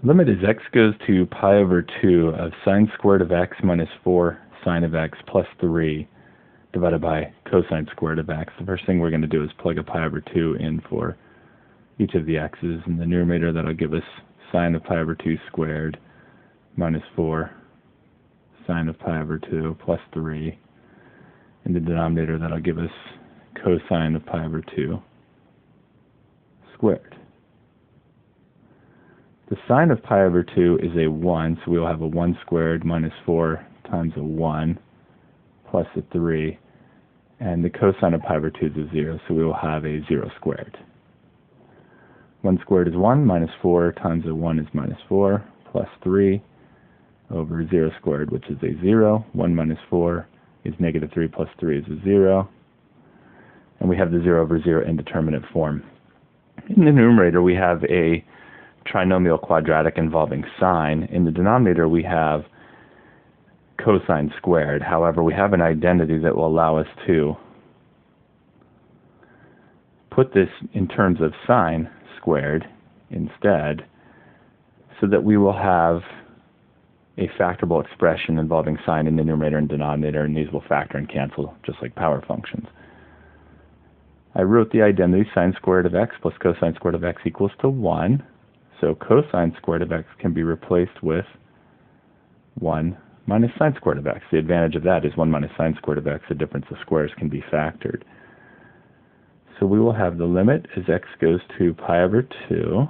Limit as x goes to pi over 2 of sine squared of x minus 4 sine of x plus 3 divided by cosine squared of x. The first thing we're going to do is plug a pi over 2 in for each of the x's. In the numerator, that'll give us sine of pi over 2 squared minus 4 sine of pi over 2 plus 3. In the denominator, that'll give us cosine of pi over 2 squared. The sine of pi over 2 is a 1, so we'll have a 1 squared minus 4 times a 1 plus a 3. And the cosine of pi over 2 is a 0, so we will have a 0 squared. 1 squared is 1, minus 4 times a 1 is minus 4, plus 3 over 0 squared, which is a 0. 1 minus 4 is negative 3 plus 3 is a 0. And we have the 0 over 0 indeterminate form. In the numerator, we have a trinomial quadratic involving sine. In the denominator, we have cosine squared. However, we have an identity that will allow us to put this in terms of sine squared instead, so that we will have a factorable expression involving sine in the numerator and denominator, and these will factor and cancel just like power functions. I wrote the identity sine squared of x plus cosine squared of x equals to 1. So cosine squared of x can be replaced with 1 minus sine squared of x. The advantage of that is 1 minus sine squared of x. The difference of squares can be factored. So we will have the limit as x goes to pi over 2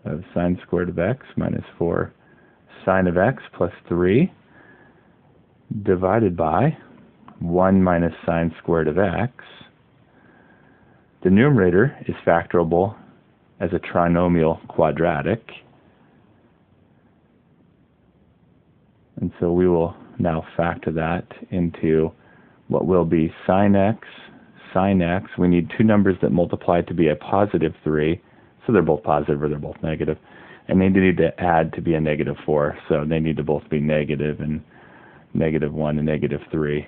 of sine squared of x minus 4 sine of x plus 3 divided by 1 minus sine squared of x. The numerator is factorable as a trinomial quadratic. And so we will now factor that into what will be sine x, sine x. We need two numbers that multiply to be a positive 3, so they're both positive or they're both negative. And they need to add to be a negative 4, so they need to both be negative, and negative 1 and negative 3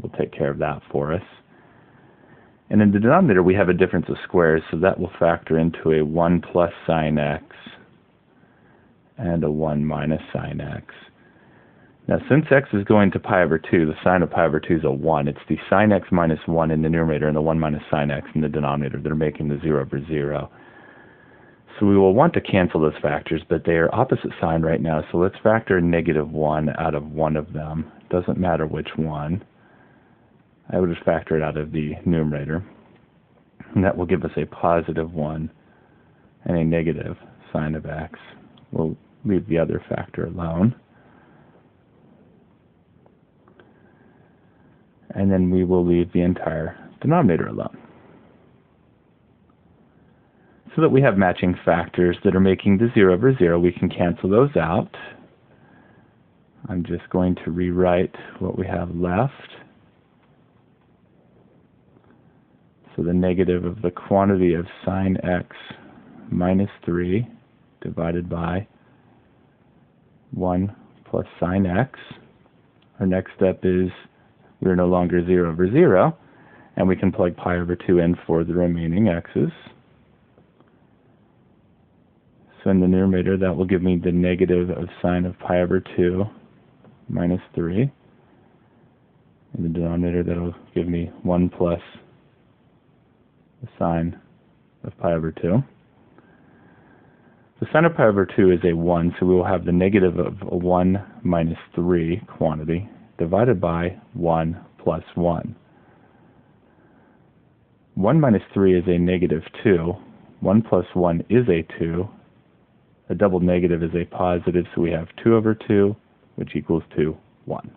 will take care of that for us. And in the denominator, we have a difference of squares, so that will factor into a 1 plus sine x and a 1 minus sine x. Now, since x is going to pi over 2, the sine of pi over 2 is a 1. It's the sine x minus 1 in the numerator and the 1 minus sine x in the denominator that are making the 0 over 0. So we will want to cancel those factors, but they are opposite sign right now, so let's factor negative 1 out of one of them. Doesn't matter which one. I would just factor it out of the numerator. And that will give us a positive 1 and a negative sine of x. We'll leave the other factor alone. And then we will leave the entire denominator alone. So that we have matching factors that are making the 0 over 0, we can cancel those out. I'm just going to rewrite what we have left. So the negative of the quantity of sine x minus 3 divided by 1 plus sine x. Our next step is we're no longer 0 over 0, and we can plug pi over 2 in for the remaining x's. So in the numerator, that will give me the negative of sine of pi over 2 minus 3. In the denominator, that will give me 1 plus the sine of pi over 2. The sine of pi over 2 is a 1, so we will have the negative of a 1 minus 3 quantity divided by 1 plus 1. 1 minus 3 is a negative 2. 1 plus 1 is a 2. A double negative is a positive, so we have 2 over 2, which equals to 1.